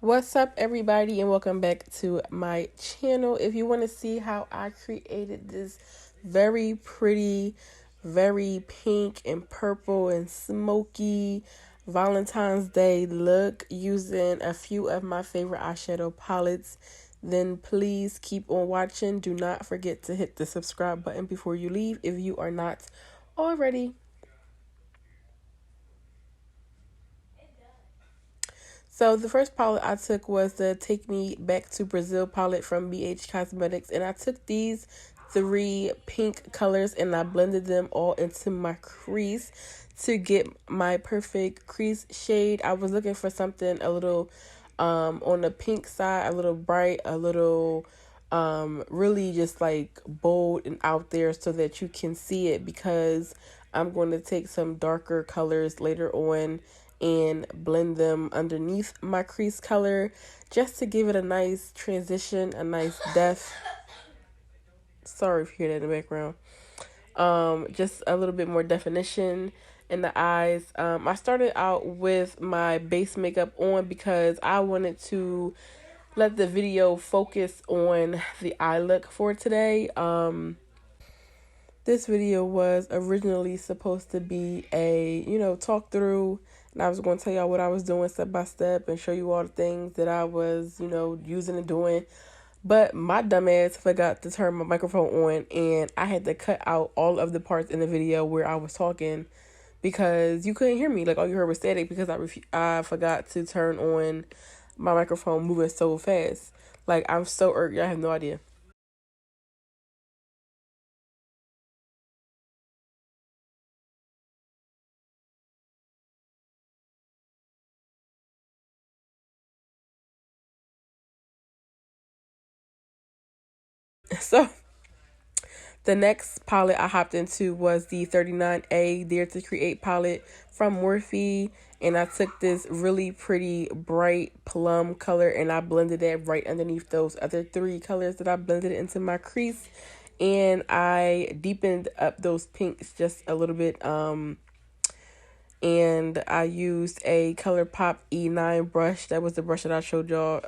What's up, everybody, and welcome back to my channel. If you want to see how I created this very pretty, very pink and purple and smoky Valentine's Day look using a few of my favorite eyeshadow palettes, then please keep on watching. Do not forget to hit the subscribe button before you leave if you are not already. So the first palette I took was the Take Me Back to Brazil palette from BH Cosmetics. And I took these three pink colors and I blended them all into my crease to get my perfect crease shade. I was looking for something a little on the pink side, a little bright, a little really just like bold and out there so that you can see it, because I'm going to take some darker colors later on and blend them underneath my crease color just to give it a nice transition, a nice depth. Sorry if you hear that in the background. Just a little bit more definition in the eyes. I started out with my base makeup on because I wanted to let the video focus on the eye look for today. This video was originally supposed to be a, talk through, and I was going to tell y'all what I was doing step by step and show you all the things that I was, using and doing. But my dumbass forgot to turn my microphone on, and I had to cut out all of the parts in the video where I was talking because you couldn't hear me. Like, all you heard was static because I forgot to turn on my microphone moving so fast. Like, I'm so irked. I have no idea. So the next palette I hopped into was the 39A Dare to Create palette from Morphe. And I took this really pretty bright plum color and I blended that right underneath those other three colors that I blended into my crease. And I deepened up those pinks just a little bit. And I used a ColourPop E9 brush. That was the brush that I showed y'all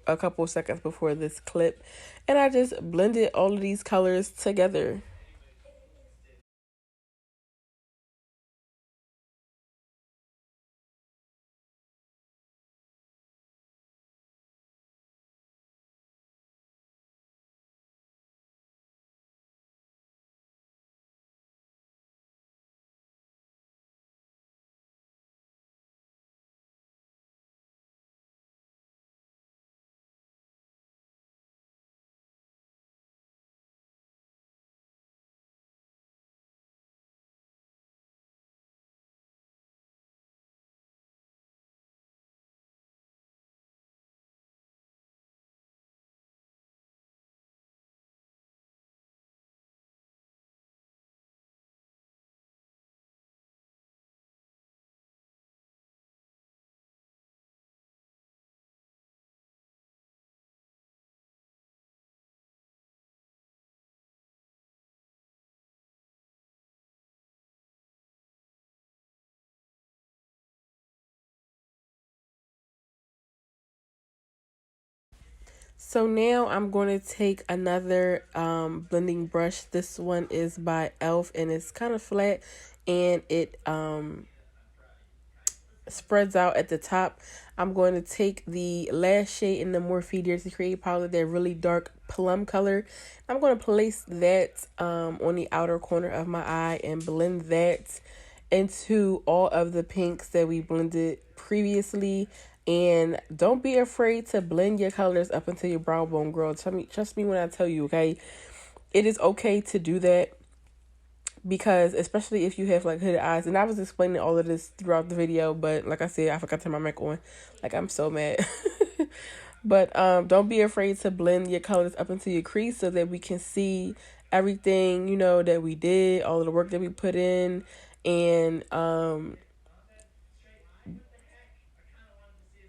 a couple seconds before this clip, and I just blended all of these colors together. So now I'm going to take another blending brush. This one is by Elf and it's kind of flat and it spreads out at the top. I'm going to take the last shade in the Morphe Dare to Create palette, that really dark plum color. I'm going to place that on the outer corner of my eye and blend that into all of the pinks that we blended previously. And don't be afraid to blend your colors up until your brow bone, girl. Trust me when I tell you, okay? It is okay to do that, because especially if you have like hooded eyes, and I was explaining all of this throughout the video, but like I said, I forgot to turn my mic on. Like, I'm so mad. But don't be afraid to blend your colors up into your crease so that we can see everything, that we did, all of the work that we put in. And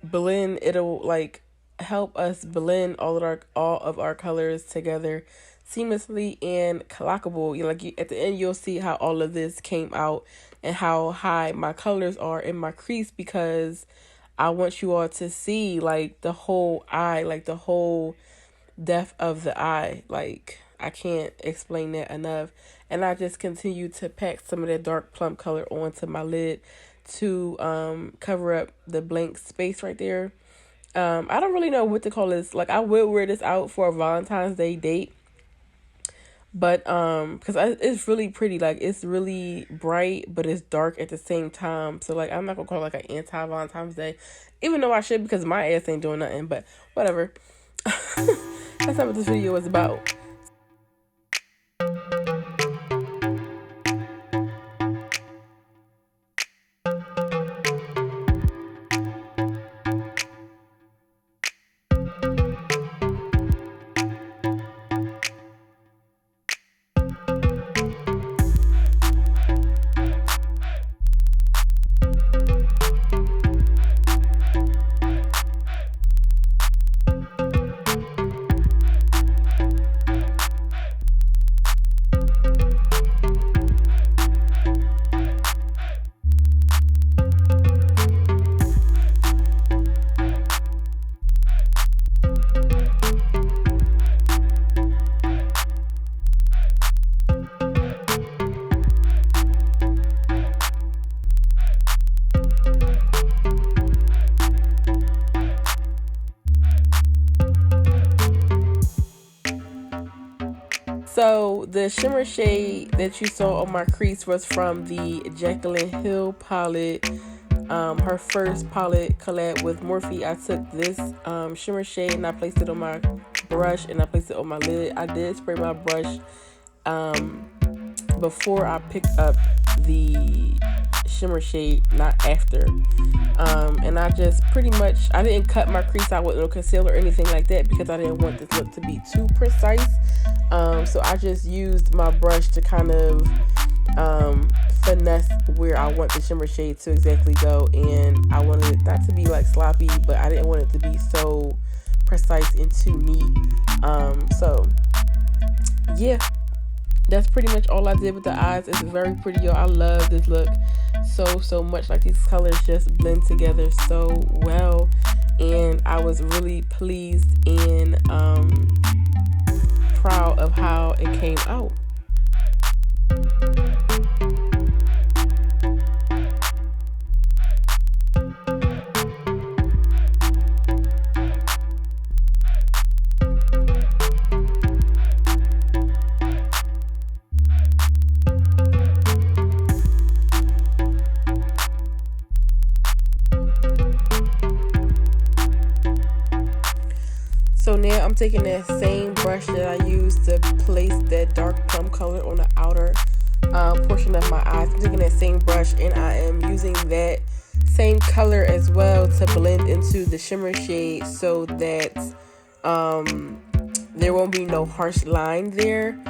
blend, it'll like help us blend all of our colors together seamlessly and clockable. At the end, you'll see how all of this came out and how high my colors are in my crease, because I want you all to see like the whole eye, like the whole depth of the eye. Like I can't explain that enough. And I just continue to pack some of that dark plum color onto my lid to cover up the blank space right there. I don't really know what to call this. Like I will wear this out for a Valentine's Day date, but because it's really pretty. Like it's really bright, but it's dark at the same time. So like I'm not gonna call it like an anti-Valentine's Day, even though I should because my ass ain't doing nothing. But whatever. That's not what this video is about. So the shimmer shade that you saw on my crease was from the Jaclyn Hill palette. Her first palette collab with Morphe. I took this shimmer shade and I placed it on my brush and I placed it on my lid. I did spray my brush before I picked up the shimmer shade, not after. And I just pretty much, I didn't cut my crease out with no concealer or anything like that because I didn't want this look to be too precise. So I just used my brush to kind of finesse where I want the shimmer shade to exactly go, and I wanted it not to be like sloppy, but I didn't want it to be so precise and too neat. So yeah, that's pretty much all I did with the eyes. It's very pretty, y'all. I love this look so much. Like these colors just blend together so well, and I was really pleased and proud of how it came out. So now I'm taking that same brush that I used to place that dark plum color on the outer portion of my eyes. I'm taking that same brush and I am using that same color as well to blend into the shimmer shade so that there won't be no harsh line there.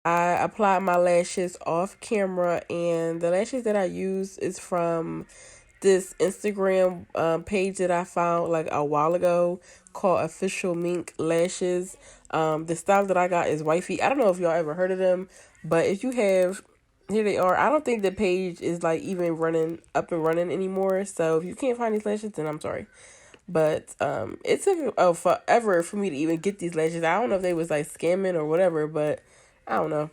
I applied my lashes off camera, and the lashes that I use is from this Instagram page that I found like a while ago called Official Mink Lashes. The style that I got is wifey. I don't know if y'all ever heard of them, but if you have, here they are. I don't think the page is like even running up and running anymore. So if you can't find these lashes, then I'm sorry. But it took forever for me to even get these lashes. I don't know if they was like scamming or whatever, but I don't know.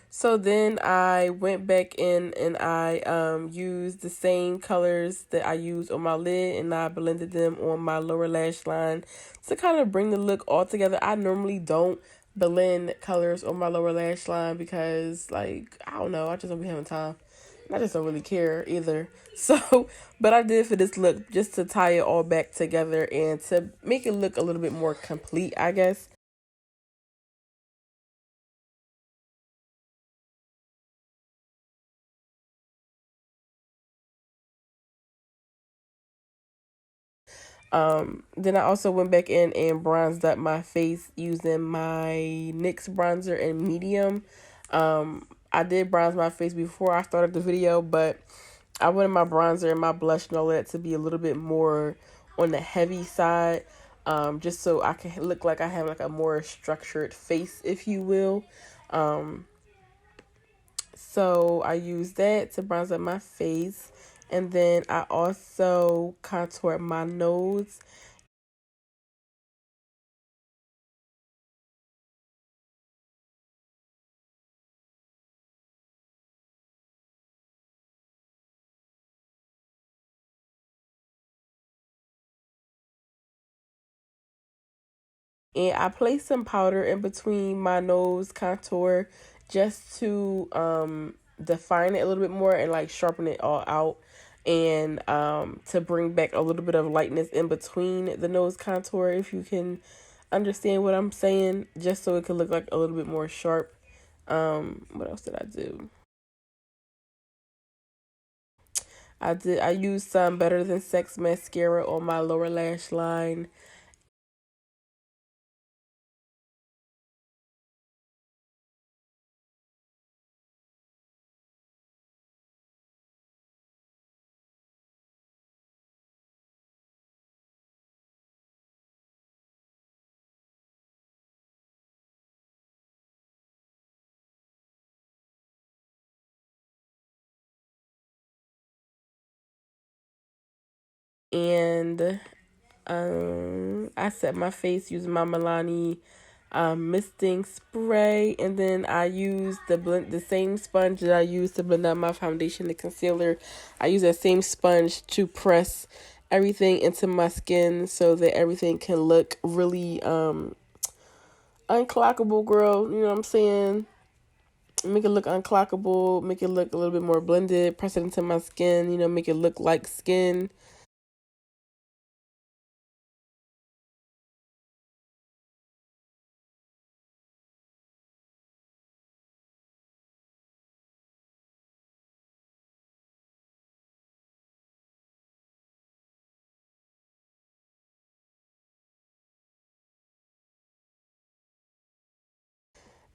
So then I went back in and I used the same colors that I used on my lid and I blended them on my lower lash line to kind of bring the look all together. I normally don't blend colors on my lower lash line because, like, I don't know, I just don't be having time. I just don't really care either. So, but I did for this look just to tie it all back together and to make it look a little bit more complete, I guess. Then I also went back in and bronzed up my face using my NYX bronzer in medium. I did bronze my face before I started the video, but I wanted my bronzer and my blush and all that to be a little bit more on the heavy side, just so I can look like I have like a more structured face, if you will. So I used that to bronze up my face, and then I also contoured my nose. And I placed some powder in between my nose contour just to define it a little bit more and like sharpen it all out, and to bring back a little bit of lightness in between the nose contour, if you can understand what I'm saying, just so it can look like a little bit more sharp. What else did I do? I used some Better Than Sex mascara on my lower lash line. And I set my face using my Milani misting spray, and then I used the same sponge that I used to blend out my foundation and concealer. I use that same sponge to press everything into my skin so that everything can look really unclockable, girl. You know what I'm saying? Make it look unclockable, make it look a little bit more blended, press it into my skin, make it look like skin.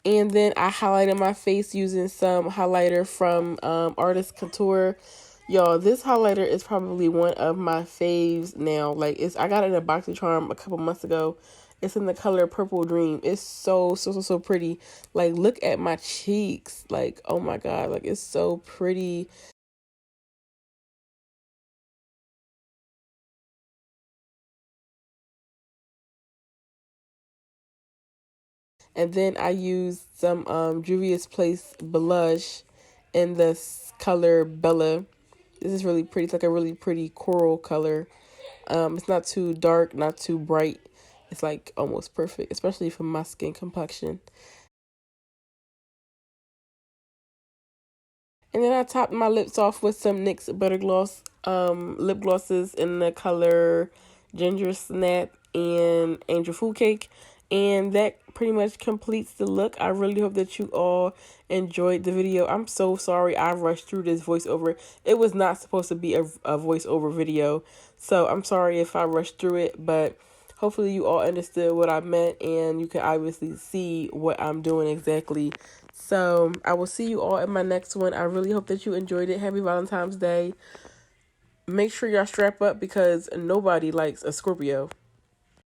And then I highlighted my face using some highlighter from Artist Couture. Y'all, this highlighter is probably one of my faves now. Like, I got it in a BoxyCharm a couple months ago. It's in the color Purple Dream. It's so pretty. Like, look at my cheeks. Like, oh my God. Like, it's so pretty. And then I used some Juvia's Place blush in this color Bella. This is really pretty. It's like a really pretty coral color. It's not too dark, not too bright. It's like almost perfect, especially for my skin complexion. And then I topped my lips off with some NYX Butter Gloss lip glosses in the color Ginger Snap and Angel Food Cake. And that pretty much completes the look. I really hope that you all enjoyed the video. I'm so sorry I rushed through this voiceover. It was not supposed to be a voiceover video. So I'm sorry if I rushed through it, but hopefully you all understood what I meant and you can obviously see what I'm doing exactly. So I will see you all in my next one. I really hope that you enjoyed it. Happy Valentine's Day. Make sure y'all strap up because nobody likes a Scorpio.